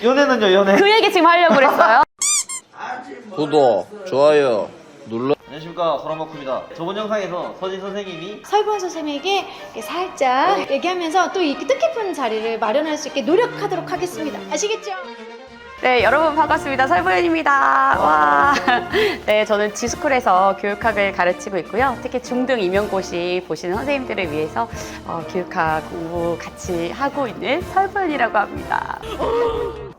연애는요, 연애. 그 얘기 지금 하려고 그랬어요. 구독, 좋아요 눌러. 안녕하십니까, 호랑마쿠입니다. 저번 영상에서 서진 선생님이 설보은 선생님에게 살짝 얘기하면서 또 이 뜻깊은 자리를 마련할 수 있게 노력하도록 하겠습니다. 아시겠죠? 네, 여러분 반갑습니다. 설보연입니다. 와. 네, 저는 지스쿨에서 교육학을 가르치고 있고요. 특히 중등 임용고시 보시는 선생님들을 위해서 교육학 공부 같이 하고 있는 설보연이라고 합니다.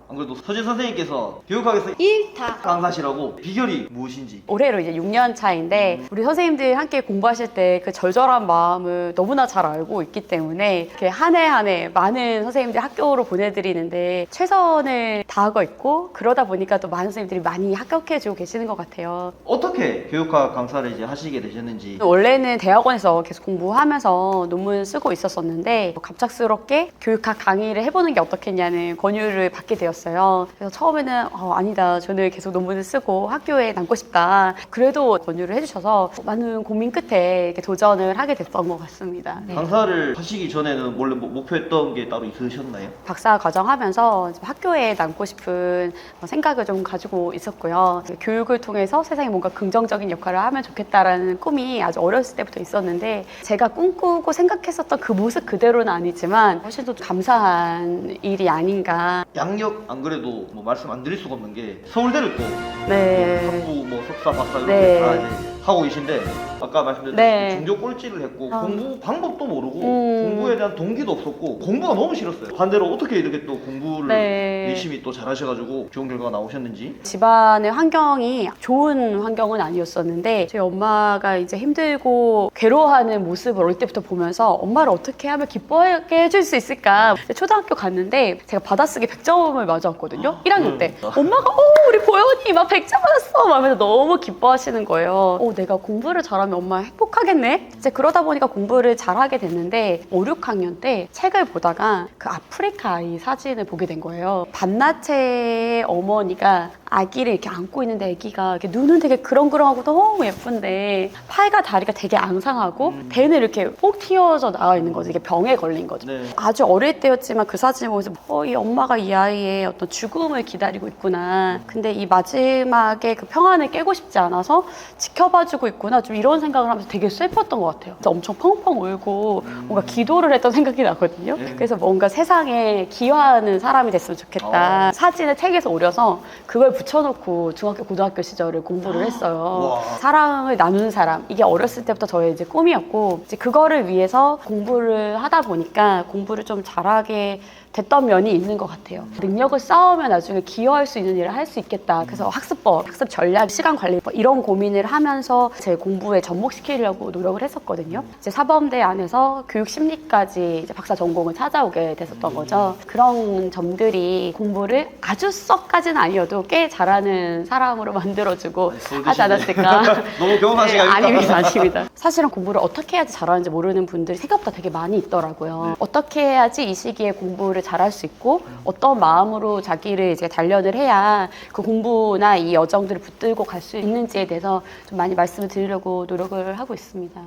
안 그래도 서진 선생님께서 교육학에서 1타 강사시라고 비결이 무엇인지. 올해로 이제 6년 차인데 우리 선생님들 함께 공부하실 때 그 절절한 마음을 너무나 잘 알고 있기 때문에 이렇게 한 해 한 해 많은 선생님들 학교로 보내드리는데 최선을 다하고 있고 그러다 보니까 또 많은 선생님들이 많이 합격해주고 계시는 것 같아요. 어떻게 교육학 강사를 이제 하시게 되셨는지. 원래는 대학원에서 계속 공부하면서 논문 쓰고 있었었는데 갑작스럽게 교육학 강의를 해보는 게 어떻겠냐는 권유를 받게 되었어요. 그래서 처음에는 아니다, 저는 계속 논문을 쓰고 학교에 남고 싶다. 그래도 권유를 해주셔서 많은 고민 끝에 이렇게 도전을 하게 됐던 것 같습니다. 네. 강사를 하시기 전에는 원래 목표했던 게 따로 있으셨나요? 박사 과정 하면서 학교에 남고 싶은 생각을 좀 가지고 있었고요. 교육을 통해서 세상에 뭔가 긍정적인 역할을 하면 좋겠다라는 꿈이 아주 어렸을 때부터 있었는데 제가 꿈꾸고 생각했었던 그 모습 그대로는 아니지만 훨씬 더 감사한 일이 아닌가. 양력 안 그래도 뭐 말씀 안 드릴 수가 없는 게 서울대를 또 네. 학부 뭐 석사 박사 이렇게 네. 다 이제 하고 계신데 아까 말씀드렸듯이 네. 중조 꼴찌를 했고 공부 방법도 모르고 공부에 대한 동기도 없었고 공부가 너무 싫었어요. 반대로 어떻게 이렇게 또 공부를 네. 열심히 또 잘하셔가지고 좋은 결과가 나오셨는지. 집안의 환경이 좋은 환경은 아니었었는데 저희 엄마가 이제 힘들고 괴로워하는 모습을 어릴 때부터 보면서 엄마를 어떻게 하면 기뻐하게 해줄 수 있을까. 초등학교 갔는데 제가 받아쓰기 100점을 맞았거든요. 1학년 때. 엄마가 우리 보현이 막 100점 맞았어 막 하면서 너무 기뻐하시는 거예요. 내가 공부를 잘하면 엄마 행복하겠네? 이제 그러다 보니까 공부를 잘하게 됐는데 5, 6학년 때 책을 보다가 그 아프리카 아이 사진을 보게 된 거예요. 반나체의 어머니가 아기를 이렇게 안고 있는데 아기가 이렇게 눈은 되게 그렁그렁하고 너무 예쁜데 팔과 다리가 되게 앙상하고 배는 이렇게 폭 튀어져 나와 있는 거죠. 이게 병에 걸린 거죠. 네. 아주 어릴 때였지만 그 사진을 보면서 이 엄마가 이 아이의 어떤 죽음을 기다리고 있구나. 근데 이 마지막에 그 평안을 깨고 싶지 않아서 지켜봐주고 있구나. 좀 이런 생각을 하면서 되게 슬펐던 것 같아요. 그래서 엄청 펑펑 울고 뭔가 기도를 했던 생각이 나거든요. 그래서 뭔가 세상에 기여하는 사람이 됐으면 좋겠다. 사진을 책에서 오려서 그걸 붙여놓고 중학교, 고등학교 시절을 공부를 했어요. 사랑을 나누는 사람. 이게 어렸을 때부터 저의 이제 꿈이었고 이제 그거를 위해서 공부를 하다 보니까 공부를 좀 잘하게 됐던 면이 있는 것 같아요. 능력을 쌓으면 나중에 기여할 수 있는 일을 할 수 있겠다. 그래서 학습법, 학습 전략, 시간 관리법 이런 고민을 하면서 제 공부에 접목시키려고 노력을 했었거든요. 이제 사범대 안에서 교육 심리까지 이제 박사 전공을 찾아오게 됐었던 거죠. 그런 점들이 공부를 아주 썩까지는 아니어도 꽤 잘하는 사람으로 만들어주고 하지 않았을까. 너무 경험한 시간입니다. 아닙니다. 사실은 공부를 어떻게 해야지 잘하는지 모르는 분들이 생각보다 되게 많이 있더라고요. 어떻게 해야지 이 시기에 공부를 잘할 수 있고 어떤 마음으로 자기를 이제 단련을 해야 그 공부나 이 여정들을 붙들고 갈 수 있는지에 대해서 좀 많이 말씀을 드리려고 노력을 하고 있습니다.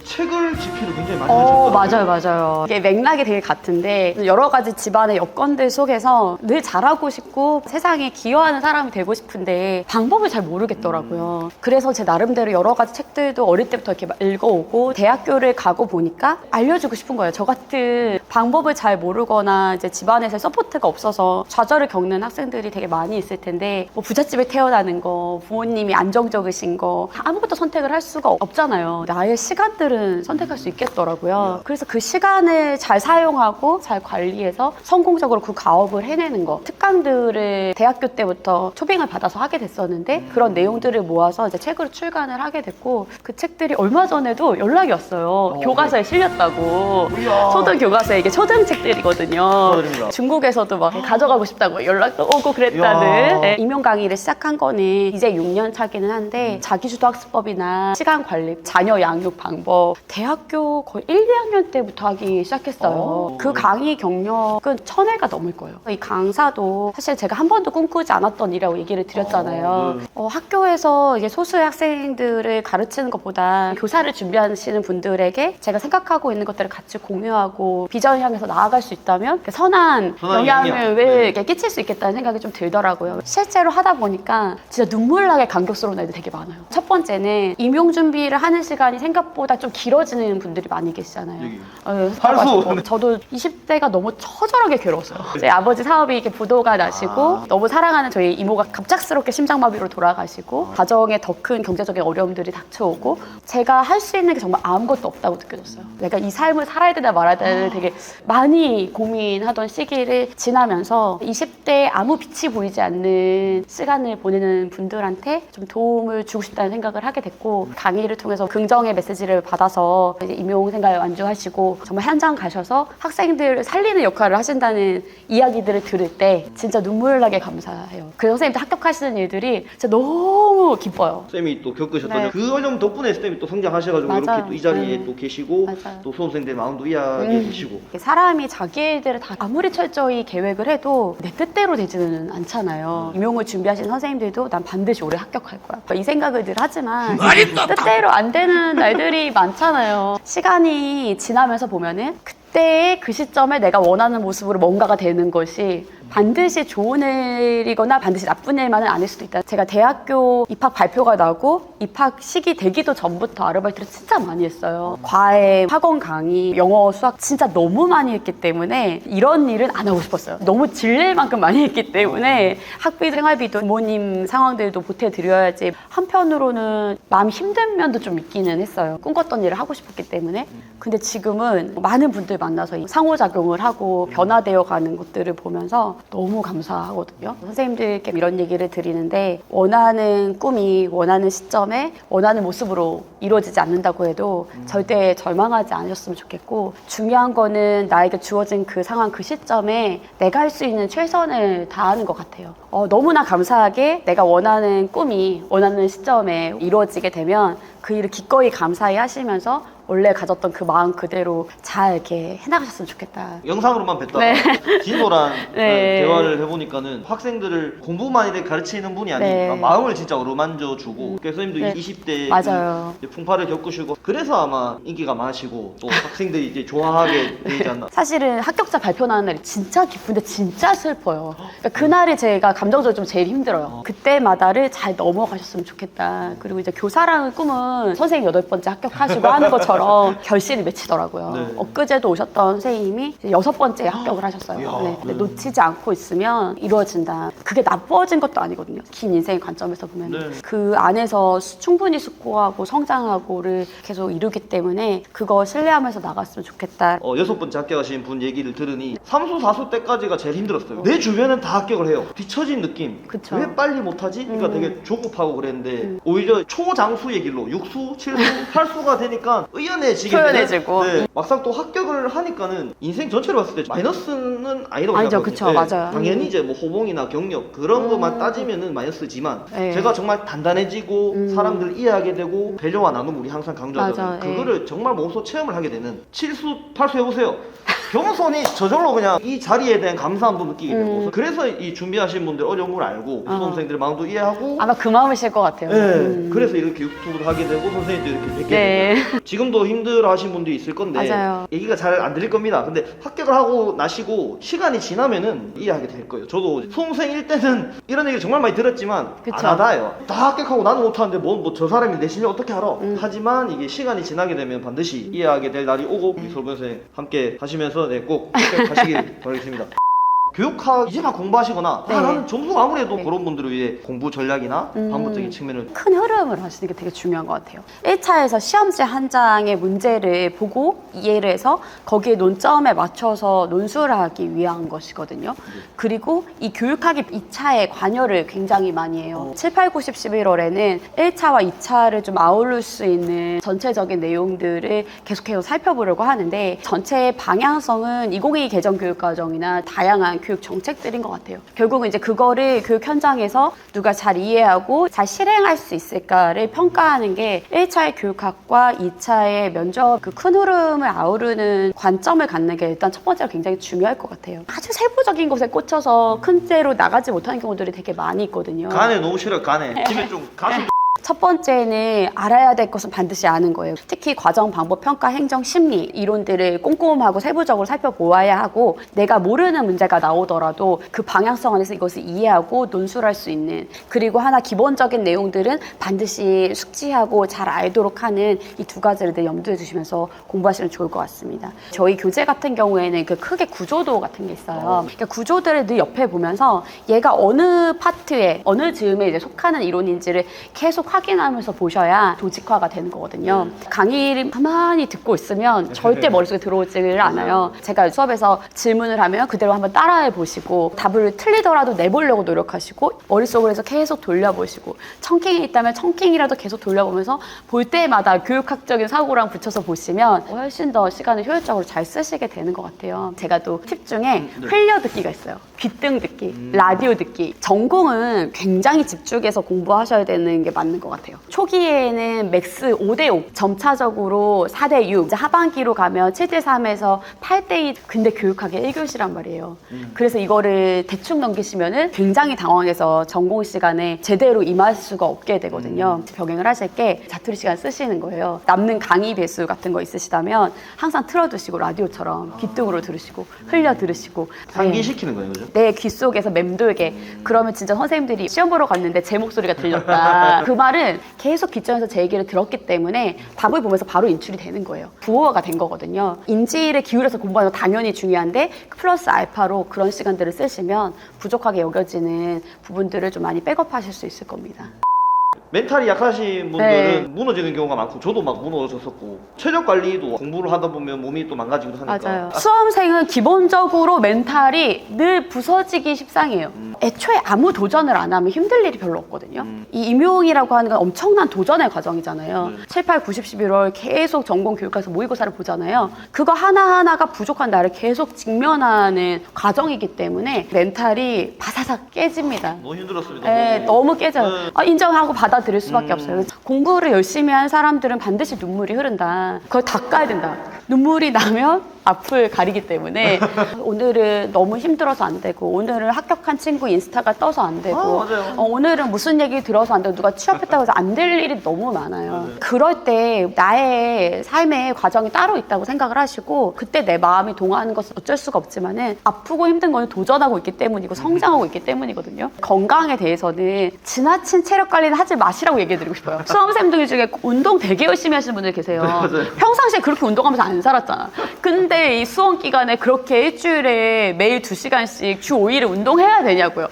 책을 집필을 굉장히 많이 하셨더라고요. 맞아요. 이게 맥락이 되게 같은데 여러 가지 집안의 여건들 속에서 늘 잘하고 싶고 세상에 기여하는 사람이 되고 싶은데 방법을 잘 모르겠더라고요. 그래서 제 나름대로 여러 가지 책들도 어릴 때부터 이렇게 읽어오고 대학교를 가고 보니까 알려주고 싶은 거예요. 저 같은 방법을 잘 모르거나 이제 집안에서 서포트가 없어서 좌절을 겪는 학생들이 되게 많이 있을 텐데 뭐 부잣집에 태어나는 거, 부모님이 안정적이신 거 아무것도 선택을 할 수가 없잖아요. 나의 시간들은 선택할 수 있겠더라고요. 그래서 그 시간을 잘 사용하고 잘 관리해서 성공적으로 그 가업을 해내는 거. 특강들을 대학교 때부터 초빙을 받아서 하게 됐었는데 그런 내용들을 모아서 이제 책으로 출간을 하게 됐고 그 책들이 얼마 전에도 연락이 왔어요. 교과서에 실렸다고. 초등 교과서에 이게 초등 책들이거든요. 축하드립니다. 중국에서도 막 가져가고 싶다고 연락도 오고 그랬다는. 네. 임용 강의를 시작한 거는 이제 6년 차기는 한데 자기주도 학습법이나 시간 관리, 자녀 양육 방법 해서 대학교 거의 1, 2학년 때부터 하기 시작했어요. 그 강의 경력은 1000회가 넘을 거예요. 이 강사도 사실 제가 한 번도 꿈꾸지 않았던 일이라고 얘기를 드렸잖아요. 학교에서 이제 소수의 학생들을 가르치는 것보다 교사를 준비하시는 분들에게 제가 생각하고 있는 것들을 같이 공유하고 비전을 향해서 나아갈 수 있다면 선한 영향을 이렇게 끼칠 수 있겠다는 생각이 좀 들더라고요. 실제로 하다 보니까 진짜 눈물 나게 감격스러운 애들 되게 많아요. 첫 번째는 임용 준비를 하는 시간이 생각보다 좀 길어지는 분들이 많이 계시잖아요. 팔수. 저도 20대가 너무 처절하게 괴로웠어요. 제 아버지 사업이 이렇게 부도가 나시고 너무 사랑하는 저희 이모가 갑작스럽게 심장마비로 돌아가시고 가정에 더 큰 경제적인 어려움들이 닥쳐오고 제가 할 수 있는 게 정말 아무것도 없다고 느껴졌어요. 내가 이 삶을 살아야 되나 말아야 되나 되게 많이 고민하던 시기를 지나면서 20대에 아무 빛이 보이지 않는 시간을 보내는 분들한테 좀 도움을 주고 싶다는 생각을 하게 됐고 강의를 통해서 긍정의 메시지를 받아서 이제 임용 생활 완주하시고 정말 현장 가셔서 학생들을 살리는 역할을 하신다는 이야기들을 들을 때 진짜 눈물 나게 감사해요. 그 선생님들 합격하시는 일들이 진짜 너무 기뻐요. 쌤이 또 겪으셨던 네. 그 어려움 덕분에 쌤이 또 성장하셔가지고 맞아요. 이렇게 또 이 자리에 또 계시고 맞아요. 또 수험생들 마음도 이해하게 되시고 사람이 자기 일들을 다 아무리 철저히 계획을 해도 내 뜻대로 되지는 않잖아요. 임용을 준비하신 선생님들도 난 반드시 올해 합격할 거야. 이 생각을 늘 하지만 뜻대로 안 되는 날들이 많잖아요. 시간이 지나면서 보면은 그때의 그 시점에 내가 원하는 모습으로 뭔가가 되는 것이 반드시 좋은 일이거나 반드시 나쁜 일만은 아닐 수도 있다. 제가 대학교 입학 발표가 나고 입학 시기 되기도 전부터 아르바이트를 진짜 많이 했어요. 과외, 학원 강의, 영어, 수학 진짜 너무 많이 했기 때문에 이런 일은 안 하고 싶었어요. 너무 질릴 만큼 많이 했기 때문에 학비, 생활비도 부모님 상황들도 보태드려야지. 한편으로는 마음이 힘든 면도 좀 있기는 했어요. 꿈꿨던 일을 하고 싶었기 때문에. 근데 지금은 많은 분들 만나서 상호작용을 하고 변화되어 가는 것들을 보면서 너무 감사하거든요. 선생님들께 이런 얘기를 드리는데 원하는 꿈이 원하는 시점에 원하는 모습으로 이루어지지 않는다고 해도 절대 절망하지 않으셨으면 좋겠고 중요한 거는 나에게 주어진 그 상황 그 시점에 내가 할 수 있는 최선을 다하는 것 같아요. 너무나 감사하게 내가 원하는 꿈이 원하는 시점에 이루어지게 되면 그 일을 기꺼이 감사히 하시면서 원래 가졌던 그 마음 그대로 잘 이렇게 해나가셨으면 좋겠다. 영상으로만 뵀다가 네. 진도랑 네. 대화를 해보니까는 학생들을 공부만 이렇게 가르치는 분이 아니라 네. 마음을 진짜 어루만져 주고 그래서 선생님도 네. 20대 맞아요. 풍파를 겪으시고 그래서 아마 인기가 많으시고 또 학생들이 이제 좋아하게 되지 않나. 사실은 합격자 발표 나는 날이 진짜 기쁜데 진짜 슬퍼요. 그러니까 그날이 제가 감정적으로 좀 제일 힘들어요. 그때마다를 잘 넘어가셨으면 좋겠다. 그리고 이제 교사라는 꿈은 선생님 8번째 합격하시고 하는 것처럼 결실이 맺히더라고요. 네. 엊그제도 오셨던 선생님이 이제 6번째 합격을 하셨어요. 이야, 네. 근데 네. 놓치지 않고 있으면 이루어진다. 그게 나빠진 것도 아니거든요. 긴 인생의 관점에서 보면 네. 그 안에서 충분히 숙고하고 성장하고를 계속 이루기 때문에 그거 신뢰하면서 나갔으면 좋겠다. 6번째 합격하신 분 얘기를 들으니 3수, 4수 때까지가 제일 힘들었어요. 내 주변은 다 합격을 해요. 뒤처진 느낌. 그쵸. 왜 빨리 못하지? 그러니까 되게 조급하고 그랬는데 오히려 초장수의 길로 6수, 7수, 8수가 되니까 의연해지게 표현해지고. 네. 막상 또 합격을 하니까는 인생 전체로 봤을 때 마이너스는 아니라고 아니죠. 생각하거든요. 그쵸. 맞아요. 당연히 이제 뭐 호봉이나 경력 그런 것만 따지면은 마이너스지만 네. 제가 정말 단단해지고 사람들 이해하게 되고 배려와 나눔 우리 항상 강조하잖아요. 맞아, 그거를 정말 몸소 체험을 하게 되는 7수, 8수 해보세요. 겸손이 저절로 그냥 이 자리에 대한 감사함도 느끼게 되고 그래서 이 준비하신 분들 어려운 걸 알고 수험생들의 마음도 이해하고 아마 그 마음이실 것 같아요. 네, 그래서 이렇게 유튜브도 하게 되고 선생님도 이렇게 뵙게 네. 되고 지금도 힘들어하신 분들이 있을 건데 맞아요. 얘기가 잘 안 들릴 겁니다. 근데 합격을 하고 나시고 시간이 지나면은 이해하게 될 거예요. 저도 수험생일 때는 이런 얘기를 정말 많이 들었지만 그쵸. 안 하다요. 다 합격하고 나는 못하는데 뭐 저 사람이 내 실력 어떻게 알아? 하지만 이게 시간이 지나게 되면 반드시 이해하게 될 날이 오고 우리 솔변 선생님 함께 하시면서 네, 꼭 합격하시길 바라겠습니다. 교육학 이제 막 공부하시거나 네. 나는 점수가 아무래도 네. 그런 분들을 위해 공부 전략이나 방법적인 측면을 큰 흐름을 하시는 게 되게 중요한 것 같아요. 1차에서 시험지 한 장의 문제를 보고 이해를 해서 거기에 논점에 맞춰서 논술을 하기 위한 것이거든요. 그리고 이 교육학이 2차에 관여를 굉장히 많이 해요. 7, 8, 9, 10, 11월에는 1차와 2차를 좀 아우를 수 있는 전체적인 내용들을 계속해서 살펴보려고 하는데 전체의 방향성은 2022 개정교육과정이나 다양한 교육 정책들인 것 같아요. 결국은 이제 그거를 교육 현장에서 누가 잘 이해하고 잘 실행할 수 있을까를 평가하는 게 1차의 교육학과 2차의 면접 그 큰 흐름을 아우르는 관점을 갖는 게 일단 첫 번째로 굉장히 중요할 것 같아요. 아주 세부적인 것에 꽂혀서 큰 데로 나가지 못하는 경우들이 되게 많이 있거든요. 간에 너무 싫어, 간에. 집에 좀 가슴 첫 번째는 알아야 될 것은 반드시 아는 거예요. 특히 과정, 방법, 평가, 행정, 심리 이론들을 꼼꼼하고 세부적으로 살펴보아야 하고 내가 모르는 문제가 나오더라도 그 방향성 안에서 이것을 이해하고 논술할 수 있는 그리고 하나 기본적인 내용들은 반드시 숙지하고 잘 알도록 하는 이 두 가지를 늘 염두에 두시면서 공부하시면 좋을 것 같습니다. 저희 교재 같은 경우에는 그 크게 구조도 같은 게 있어요. 그러니까 구조들을 늘 옆에 보면서 얘가 어느 파트에 어느 즈음에 이제 속하는 이론인지를 계속 확인하면서 보셔야 조직화가 되는 거거든요. 강의를 가만히 듣고 있으면 절대 머릿속에 들어오지를 않아요. 제가 수업에서 질문을 하면 그대로 한번 따라해 보시고 답을 틀리더라도 내보려고 노력하시고 머릿속으로 해서 계속 돌려보시고 청킹이 있다면 청킹이라도 계속 돌려보면서 볼 때마다 교육학적인 사고랑 붙여서 보시면 훨씬 더 시간을 효율적으로 잘 쓰시게 되는 것 같아요. 제가 또 팁 중에 흘려듣기가 있어요. 귀등 듣기, 라디오 듣기. 전공은 굉장히 집중해서 공부하셔야 되는 게 맞는 것 같아요. 초기에는 맥스 5대5, 점차적으로 4대6, 이제 하반기로 가면 7대3에서 8대2, 근데 교육학이 1교시란 말이에요. 그래서 이거를 대충 넘기시면은 굉장히 당황해서 전공 시간에 제대로 임할 수가 없게 되거든요. 병행을 하실 게 자투리 시간 쓰시는 거예요. 남는 강의 배수 같은 거 있으시다면 항상 틀어두시고 라디오처럼 귀등으로 들으시고 흘려 들으시고 상기시키는 거예요, 그죠? 내 귀 속에서 맴돌게 그러면 진짜 선생님들이 시험 보러 갔는데 제 목소리가 들렸다 그 말은 계속 귀점에서 제 얘기를 들었기 때문에 답을 보면서 바로 인출이 되는 거예요. 부호가 된 거거든요. 인지를 기울여서 공부하는 건 당연히 중요한데 플러스 알파로 그런 시간들을 쓰시면 부족하게 여겨지는 부분들을 좀 많이 백업하실 수 있을 겁니다. 멘탈이 약하신 분들은 무너지는 경우가 많고 저도 막 무너졌었고 체력 관리도 공부를 하다 보면 몸이 또 망가지기도 하니까 맞아요. 수험생은 기본적으로 멘탈이 늘 부서지기 십상이에요. 애초에 아무 도전을 안 하면 힘들 일이 별로 없거든요. 이 임용이라고 하는 건 엄청난 도전의 과정이잖아요. 7, 8, 90, 11월 계속 전공 교육학에서 모의고사를 보잖아요. 그거 하나하나가 부족한 나를 계속 직면하는 과정이기 때문에 멘탈이 바사삭 깨집니다. 너무 힘들었습니다. 네, 너무 깨져요. 인정하고 받아들일 수밖에 없어요. 공부를 열심히 한 사람들은 반드시 눈물이 흐른다. 그걸 닦아야 된다. 눈물이 나면 앞을 가리기 때문에 오늘은 너무 힘들어서 안 되고 오늘은 합격한 친구 인스타가 떠서 안 되고 맞아요. 오늘은 무슨 얘기 들어서 안 되고 누가 취업했다고 해서 안 될 일이 너무 많아요. 그럴 때 나의 삶의 과정이 따로 있다고 생각을 하시고 그때 내 마음이 동하는 것은 어쩔 수가 없지만은 아프고 힘든 거는 도전하고 있기 때문이고 성장하고 있기 때문이거든요. 건강에 대해서는 지나친 체력 관리는 하지 마시라고 얘기해드리고 싶어요. 수험생들 중에 운동 되게 열심히 하시는 분들 계세요. 평상시에 그렇게 운동하면서 안 살았잖아. 근데 이 수험 기간에 그렇게 일주일에 매일 2시간씩 주 5일을 운동해야 되냐고요.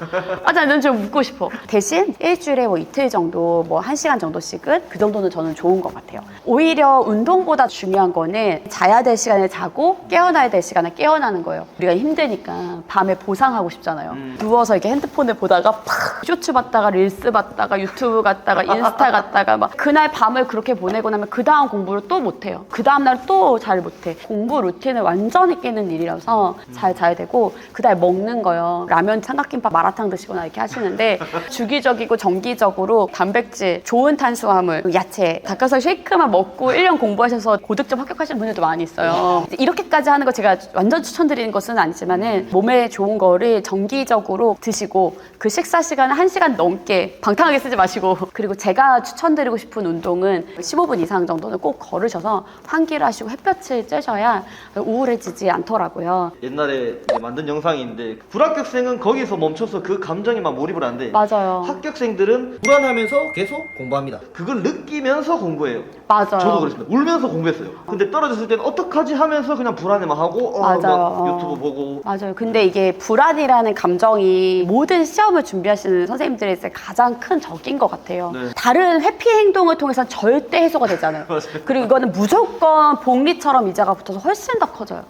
저는 좀 묻고 싶어. 대신 일주일에 뭐 이틀 정도, 뭐 1시간 정도씩은 그 정도는 저는 좋은 것 같아요. 오히려 운동보다 중요한 거는 자야 될 시간에 자고 깨어나야 될 시간에 깨어나는 거예요. 우리가 힘드니까 밤에 보상하고 싶잖아요. 누워서 이렇게 핸드폰을 보다가 팍 쇼츠 봤다가 릴스 봤다가 유튜브 갔다가 인스타 갔다가 막 그날 밤을 그렇게 보내고 나면 그 다음 공부를 또 못해요. 그 다음날 또 잘 못해. 공부 루틴을 완전히 깨는 일이라서 잘 자야 되고 그다음에 먹는 거요. 라면, 삼각김밥, 마라탕 드시거나 이렇게 하시는데 주기적이고 정기적으로 단백질, 좋은 탄수화물, 야채, 닭가슴살 쉐이크만 먹고 1년 공부하셔서 고득점 합격하시는 분들도 많이 있어요. 이렇게까지 하는 거 제가 완전 추천드리는 것은 아니지만은 몸에 좋은 거를 정기적으로 드시고 그 식사 시간을 1시간 넘게 방탕하게 쓰지 마시고 그리고 제가 추천드리고 싶은 운동은 15분 이상 정도는 꼭 걸으셔서 환기를 하시고 햇볕을 쬐셔야 우울해지지 않더라고요. 옛날에 이제 만든 영상인데 불합격생은 거기서 멈춰서 그 감정에만 몰입을 하는데 맞아요. 합격생들은 불안하면서 계속 공부합니다. 그걸 느끼면서 공부해요. 맞아요. 저도 그랬습니다. 울면서 공부했어요. 근데 떨어졌을 때는 어떡하지 하면서 그냥 불안해만 하고 맞아요. 막 유튜브 보고 맞아요. 근데 이게 불안이라는 감정이 모든 시험을 준비하시는 하는 선생님들의 이제 가장 큰 적인 것 같아요. 네. 다른 회피 행동을 통해서는 절대 해소가 되잖아요. 맞아요. 그리고 이거는 무조건 복리처럼 이자가 붙어서 훨씬 더 커져요.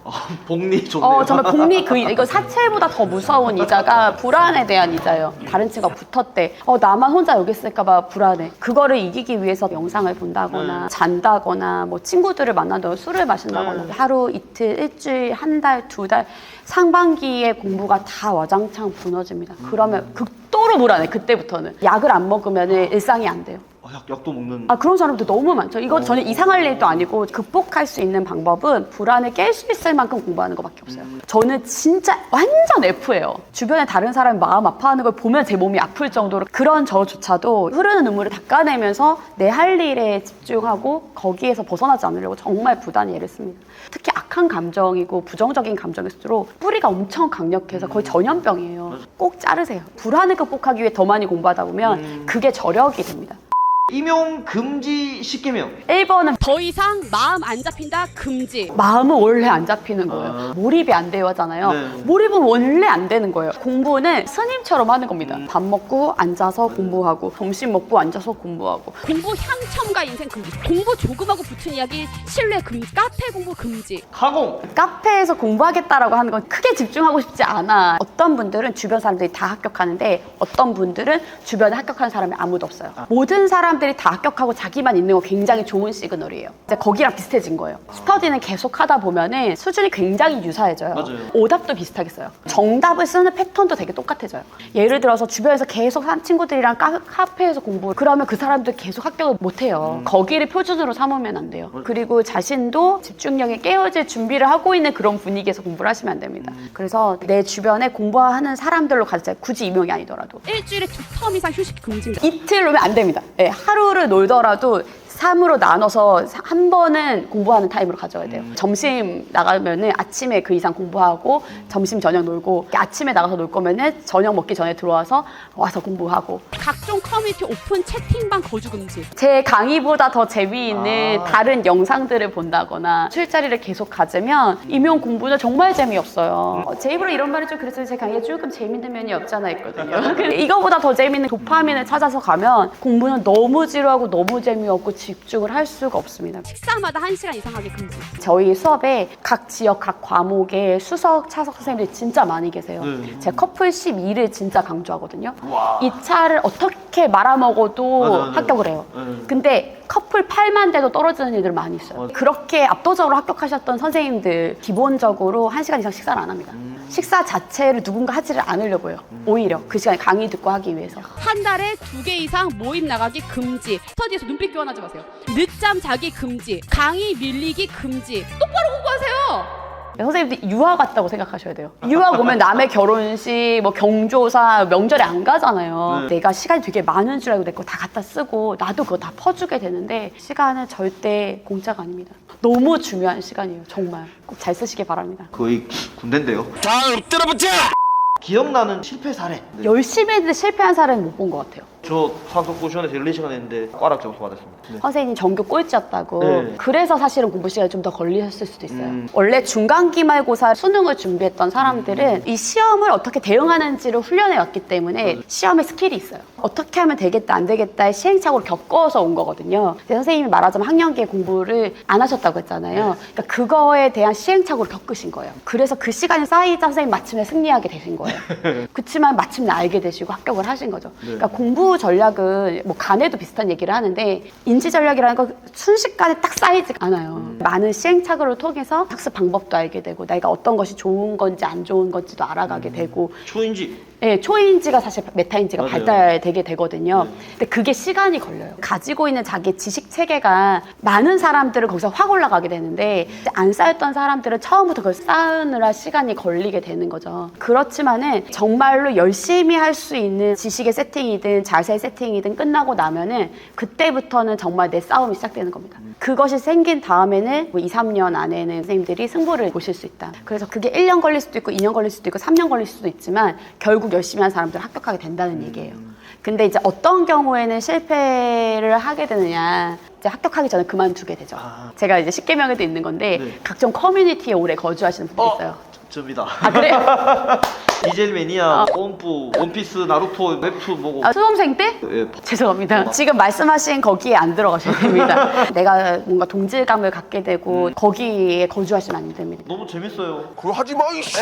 복리 좋네요. 정말 복리 이거 사채보다 더 무서운 이자가 불안에 대한 이자예요. 다른 친구가 붙었대. 나만 혼자 여기 있을까봐 불안해. 그거를 이기기 위해서 영상을 본다거나 잔다거나 뭐 친구들을 만난다거나 술을 마신다거나 하루 이틀 일주일 한 달 두 달 상반기에 공부가 다 와장창 무너집니다. 그러면 극도로 불안해. 그때부터는 약을 안 먹으면 일상이 안 돼요. 약도 먹는. 그런 사람들 너무 많죠. 이거 전혀 이상할 일도 아니고 극복할 수 있는 방법은 불안을 깰 수 있을 만큼 공부하는 것밖에 없어요. 저는 진짜 완전 F예요. 주변에 다른 사람이 마음 아파하는 걸 보면 제 몸이 아플 정도로 그런 저조차도 흐르는 눈물을 닦아내면서 내 할 일에 집중하고 거기에서 벗어나지 않으려고 정말 부단히 애를 씁니다. 특히 악한 감정이고 부정적인 감정일수록 뿌리가 엄청 강력해서 거의 전염병이에요. 꼭 자르세요. 불안을 극복하기 위해 더 많이 공부하다 보면 그게 저력이 됩니다. 임용 금지 10개명. 1번은 더 이상 마음 안 잡힌다 금지. 마음은 원래 안 잡히는 거예요. 몰입이 안 돼요 하잖아요. 네. 몰입은 원래 안 되는 거예요. 공부는 스님처럼 하는 겁니다. 밥 먹고 앉아서 공부하고 점심 먹고 앉아서 공부하고 공부 향첨가 인생 금지. 공부 조금하고 붙은 이야기 신뢰 금지. 카페 공부 금지. 가공. 카페에서 공부하겠다라고 하는 건 크게 집중하고 싶지 않아. 어떤 분들은 주변 사람들이 다 합격하는데 어떤 분들은 주변에 합격하는 사람이 아무도 없어요. 모든 사람들이 다 합격하고 자기만 있는 거 굉장히 좋은 시그널이에요. 이제 거기랑 비슷해진 거예요. 스터디는 계속 하다 보면은 수준이 굉장히 유사해져요. 맞아요. 오답도 비슷하게 써요. 정답을 쓰는 패턴도 되게 똑같아져요. 예를 들어서 주변에서 계속 한 친구들이랑 카페에서 공부를 그러면 그 사람들 계속 합격을 못 해요. 거기를 표준으로 삼으면 안 돼요. 그리고 자신도 집중력에 깨어질 준비를 하고 있는 그런 분위기에서 공부를 하시면 안 됩니다. 그래서 내 주변에 공부하는 사람들로 가르쳐요. 굳이 임용이 아니더라도. 일주일에 2텀 이상 휴식 금지입니다. 이틀 놓으면 안 됩니다. 네, 하루를 놀더라도 3으로 나눠서 한 번은 공부하는 타임으로 가져야 돼요. 점심 나가면은 아침에 그 이상 공부하고 점심 저녁 놀고 아침에 나가서 놀 거면은 저녁 먹기 전에 들어와서 와서 공부하고 각종 커뮤니티 오픈 채팅방 거주 금지. 제 강의보다 더 재미있는 다른 영상들을 본다거나 술자리를 계속 가지면 임용 공부는 정말 재미없어요. 제 입으로 이런 말이 좀 그래서 제 강의에 조금 재밌는 면이 없잖아 있거든요. 근데 이거보다 더 재밌는 도파민을 찾아서 가면 공부는 너무 지루하고 너무 재미없고 집중을 할 수가 없습니다. 식사마다 1시간 이상 하기 금지. 저희 수업에 각 지역, 각 과목에 수석, 차석 선생님들이 진짜 많이 계세요. 제가 커플 12를 진짜 강조하거든요. 이 차를 어떻게 말아먹어도 맞아요. 합격을 해요. 근데 커플 8만 대도 떨어지는 일들 많이 있어요. 그렇게 압도적으로 합격하셨던 선생님들 기본적으로 1시간 이상 식사를 안 합니다. 식사 자체를 누군가 하지를 않으려고 해요. 오히려 그 시간에 강의 듣고 하기 위해서. 한 달에 2개 이상 모임 나가기 금지. 스터디에서 눈빛 교환하지 마세요. 늦잠 자기 금지. 강의 밀리기 금지. 똑바로 공부하세요. 선생님들 유아 같다고 생각하셔야 돼요. 유아 오면 남의 결혼식, 뭐 경조사, 명절에 안 가잖아요. 내가 시간이 되게 많은 줄 알고 내 거 다 갖다 쓰고 나도 그거 다 퍼주게 되는데 시간은 절대 공짜가 아닙니다. 너무 중요한 시간이에요. 정말 꼭 잘 쓰시길 바랍니다. 거의 군대인데요. 다음 엎드려붙자. 기억나는 실패 사례. 네. 열심히 했는데 실패한 사례는 못 본 것 같아요. 저 상속 시간에서 1-2시간 했는데 꽈락 점수 받았습니다. 네. 선생님 전교 꼴찌였다고. 네. 그래서 사실은 공부 시간이 좀 더 걸리셨을 수도 있어요. 원래 중간 기말고사 수능을 준비했던 사람들은 이 시험을 어떻게 대응하는지를 훈련해 왔기 때문에 시험에 스킬이 있어요. 어떻게 하면 되겠다 안 되겠다의 시행착오를 겪어서 온 거거든요. 근데 선생님이 말하자면 학년기에 공부를 안 하셨다고 했잖아요. 그러니까 그거에 대한 시행착오를 겪으신 거예요. 그래서 그 시간이 쌓이다 선생님 마침내 승리하게 되신 거예요. 그렇지만 마침내 알게 되시고 합격을 하신 거죠. 그러니까 공부 전략은 뭐 간에도 비슷한 얘기를 하는데 인지 전략이라는 건 순식간에 딱 쌓이지 않아요. 많은 시행착오를 통해서 학습 방법도 알게 되고 내가 어떤 것이 좋은 건지 안 좋은 건지도 알아가게 되고 초인지. 네, 초인지가 사실 메타인지가 맞아요. 발달되게 되거든요. 근데 그게 시간이 걸려요. 가지고 있는 자기 지식 체계가 많은 사람들은 거기서 확 올라가게 되는데 안 쌓였던 사람들은 처음부터 그걸 쌓으느라 시간이 걸리게 되는 거죠. 그렇지만은 정말로 열심히 할 수 있는 지식의 세팅이든 자세 세팅이든 끝나고 나면은 그때부터는 정말 내 싸움이 시작되는 겁니다. 그것이 생긴 다음에는 뭐 2, 3년 안에는 선생님들이 승부를 보실 수 있다. 그래서 그게 1년 걸릴 수도 있고 2년 걸릴 수도 있고 3년 걸릴 수도 있지만 결국 열심히 한 사람들은 합격하게 된다는 얘기예요. 근데 이제 어떤 경우에는 실패를 하게 되느냐, 이제 합격하기 전에 그만두게 되죠. 제가 이제 10개명에도 있는 건데 네. 각종 커뮤니티에 오래 거주하시는 분들이 있어요. 접니다. 아 그래요? 디젤 매니아, 뽐뿌, 원피스, 나루토, 웹툰 보고. 아, 수험생 때? 예, 죄송합니다. 지금 말씀하신 거기에 안 들어가셔야 됩니다. 내가 뭔가 동질감을 갖게 되고 거기에 거주하시면 안 됩니다. 너무 재밌어요. 그거 하지 마, 이씨.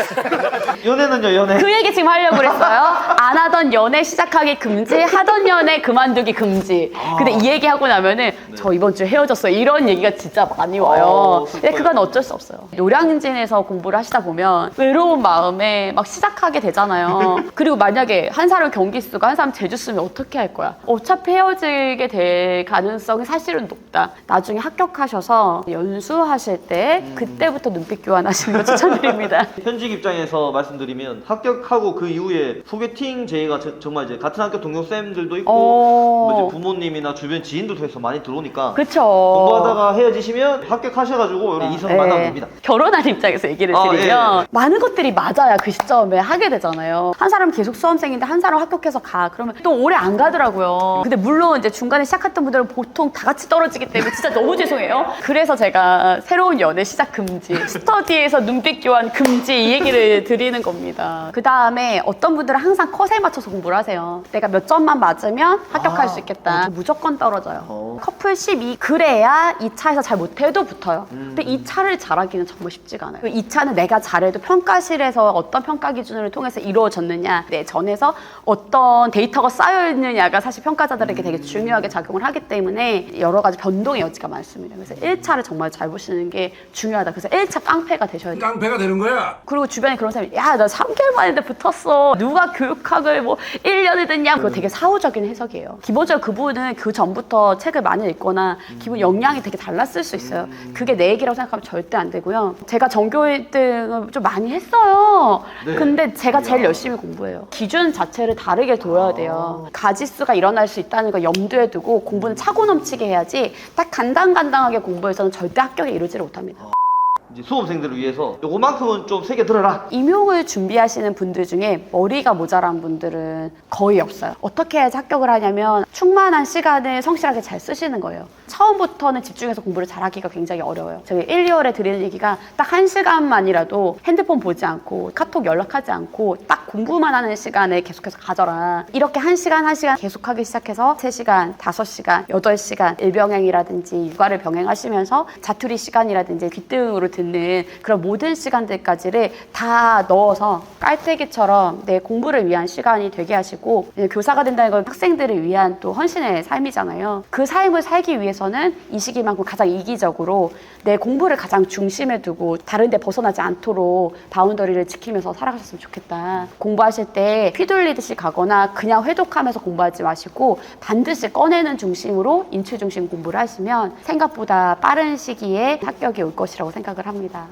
연애는요, 연애. 그 얘기 지금 하려고 그랬어요. 안 하던 연애 시작하기 금지, 하던 연애 그만두기 금지. 근데 이 얘기 하고 나면은 저 이번 주에 헤어졌어요. 이런 얘기가 진짜 많이 와요. 근데 그건 어쩔 수 없어요. 노량진에서 공부를 하시다 보면 외로운 마음에 막 시작하게 되잖아요. 그리고 만약에 한 사람 경기 쓰고 한 사람 제주 쓰면 어떻게 할 거야? 어차피 헤어지게 될 가능성이 사실은 높다. 나중에 합격하셔서 연수하실 때 그때부터 눈빛 교환하시는 거 추천드립니다. 현직 입장에서 말씀드리면 합격하고 그 이후에 소개팅 제의가 정말 이제 같은 학교 동료 쌤들도 있고 뭐 이제 부모님이나 주변 지인도 통해서 많이 들어오니까 그쵸. 공부하다가 헤어지시면 합격하셔가지고 이렇게 이성 만나면 됩니다. 결혼한 입장에서 얘기를 아, 드리면 예. 많은 것들이 맞아야 그 시점에 하게 되잖아요. 한 사람 계속 수험생인데 한 사람 합격해서 가. 그러면 또 오래 안 가더라고요. 근데 물론 이제 중간에 시작했던 분들은 보통 다 같이 떨어지기 때문에 진짜 너무 죄송해요. 그래서 제가 새로운 연애 시작 금지, 스터디에서 눈빛 교환 금지 이 얘기를 드리는 겁니다. 그 다음에 어떤 분들은 항상 컷에 맞춰서 공부를 하세요. 내가 몇 점만 맞으면 합격할 수 있겠다. 무조건 떨어져요. 커플 12 그래야 2차에서 잘 못해도 붙어요. 근데 2차를 잘하기는 정말 쉽지가 않아요. 2차는 내가 잘해도 평가실에서 어떤 평가 기준을 통해서 이루어졌느냐, 내 전에서 어떤 데이터가 쌓여있느냐가 사실 평가자들에게 되게 중요하게 작용을 하기 때문에 여러 가지 변동의 여지가 많습니다. 그래서 1차를 정말 잘 보시는 게 중요하다. 그래서 1차 깡패가 되셔야 돼요. 깡패가 되는 거야. 그리고 주변에 그런 사람이 야, 나 3개월 만인데 붙었어. 누가 교육학을 뭐 1년을 듣냐. 그거 되게 사후적인 해석이에요. 기본적으로 그분은 그 전부터 책을 많이 읽거나 기본 역량이 되게 달랐을 수 있어요. 그게 내 얘기라고 생각하면 절대 안 되고요. 제가 전교 1등을 좀 많이 했어요. 네. 근데 제가 제일 열심히 공부해요. 기준 자체를 다르게 둬야 돼요. 가지수가 일어날 수 있다는 걸 염두에 두고 공부는 차고 넘치게 해야지 딱 간당간당하게 공부해서는 절대 합격에 이르지를 못합니다. 이제 수험생들을 위해서 요거만큼은 좀 새겨 들어라. 임용을 준비하시는 분들 중에 머리가 모자란 분들은 거의 없어요. 어떻게 해야지 합격을 하냐면 충만한 시간을 성실하게 잘 쓰시는 거예요. 처음부터는 집중해서 공부를 잘하기가 굉장히 어려워요. 저희 1, 2월에 드리는 얘기가 딱 1시간만이라도 핸드폰 보지 않고 카톡 연락하지 않고 딱 공부만 하는 시간에 계속해서 가져라. 이렇게 1시간 1시간 계속하기 시작해서 3시간, 5시간, 8시간 일병행이라든지 육아를 병행하시면서 자투리 시간이라든지 귀등으로 듣는 그런 모든 시간들까지를 다 넣어서 깔때기처럼 내 공부를 위한 시간이 되게 하시고, 교사가 된다는 건 학생들을 위한 또 헌신의 삶이잖아요. 그 삶을 살기 위해서는 이 시기만큼 가장 이기적으로 내 공부를 가장 중심에 두고 다른 데 벗어나지 않도록 바운더리를 지키면서 살아가셨으면 좋겠다. 공부하실 때 휘둘리듯이 가거나 그냥 회독하면서 공부하지 마시고 반드시 꺼내는 중심으로 인출 중심 공부를 하시면 생각보다 빠른 시기에 합격이 올 것이라고 생각을 합니다.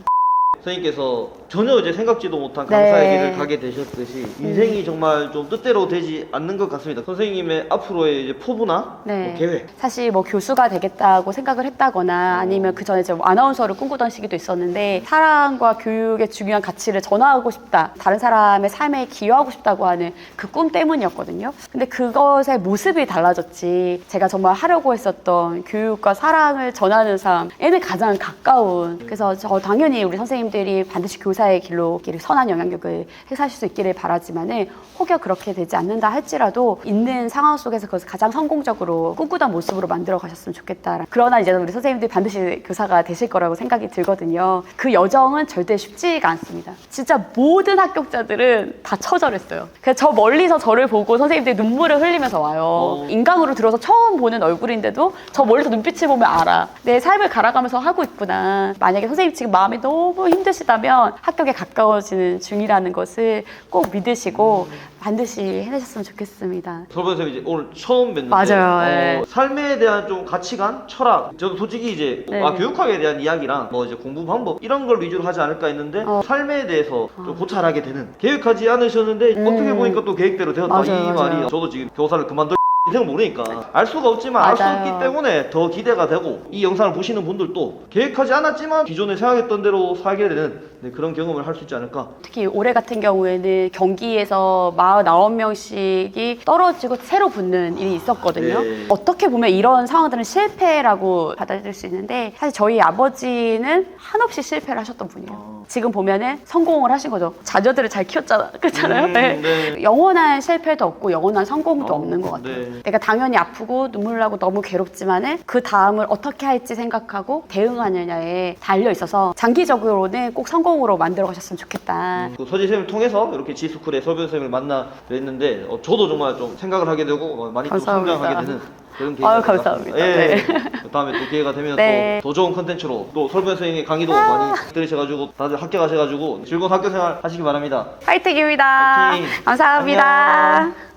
선생님께서 전혀 이제 생각지도 못한 강사의 길을 가게 되셨듯이 인생이 정말 좀 뜻대로 되지 않는 것 같습니다. 선생님의 앞으로의 이제 포부나 뭐 계획. 사실 뭐 교수가 되겠다고 생각을 했다거나 아니면 그 전에 제가 아나운서를 꿈꾸던 시기도 있었는데 사랑과 교육의 중요한 가치를 전하고 싶다, 다른 사람의 삶에 기여하고 싶다고 하는 그 꿈 때문이었거든요. 근데 그것의 모습이 달라졌지 제가 정말 하려고 했었던 교육과 사랑을 전하는 삶에는 가장 가까운, 그래서 저 당연히 우리 선생님들이 반드시 교사의 길로 선한 영향력을 행사하실 수 있기를 바라지만은 혹여 그렇게 되지 않는다 할지라도 있는 상황 속에서 그것을 가장 성공적으로 꿈꾸던 모습으로 만들어 가셨으면 좋겠다. 그러나 이제 우리 선생님들이 반드시 교사가 되실 거라고 생각이 들거든요. 그 여정은 절대 쉽지가 않습니다. 진짜 모든 합격자들은 다 처절했어요. 그래서 저 멀리서 저를 보고 선생님들이 눈물을 흘리면서 와요. 인강으로 들어서 처음 보는 얼굴인데도 저 멀리서 눈빛을 보면 알아. 내 삶을 갈아가면서 하고 있구나. 만약에 선생님 지금 마음이 너무 힘드시다면 합격에 가까워지는 중이라는 것을 꼭 믿으시고 반드시 해내셨으면 좋겠습니다. 설번 선생님 이제 오늘 처음 뵀는데 맞아요. 삶에 대한 좀 가치관, 철학, 저도 솔직히 이제 교육학에 대한 이야기랑 뭐 이제 공부 방법 이런 걸 위주로 하지 않을까 했는데 삶에 대해서 좀 고찰하게 되는, 계획하지 않으셨는데 어떻게 보니까 또 계획대로 되었다. 이 말이 저도 지금 교사를 그만둘 인생을 모르니까 알 수가 없지만 알 수 맞아요. 없기 때문에 더 기대가 되고 이 영상을 보시는 분들도 계획하지 않았지만 기존에 생각했던 대로 살게 되는 그런 경험을 할 수 있지 않을까. 특히 올해 같은 경우에는 경기에서 49명씩이 떨어지고 새로 붙는 일이 있었거든요. 네. 어떻게 보면 이런 상황들은 실패라고 받아들일 수 있는데 사실 저희 아버지는 한없이 실패를 하셨던 분이에요. 지금 보면은 성공을 하신 거죠. 자녀들을 잘 키웠잖아. 그렇잖아요. 네. 네. 영원한 실패도 없고 영원한 성공도 없는 것 같아요. 네. 내가 당연히 아프고 눈물 나고 너무 괴롭지만은 그 다음을 어떻게 할지 생각하고 대응하느냐에 달려 있어서 장기적으로는 꼭 성공으로 만들어 가셨으면 좋겠다. 그 서지 쌤을 통해서 이렇게 지스쿨의 서변 쌤을 만나 뵀는데 저도 정말 좀 생각을 하게 되고 많이 또 감사합니다. 성장하게 되는 그런 계기가 아유, 된 것 감사합니다. 같습니다. 예. 네. 다음에 또 기회가 되면 네. 또 더 좋은 컨텐츠로 또 설변 선생님의 강의도 많이 들으셔가지고 다들 합격하셔가지고 즐거운 학교 생활 하시기 바랍니다. 파이팅입니다. 파이팅! 감사합니다. 안녕.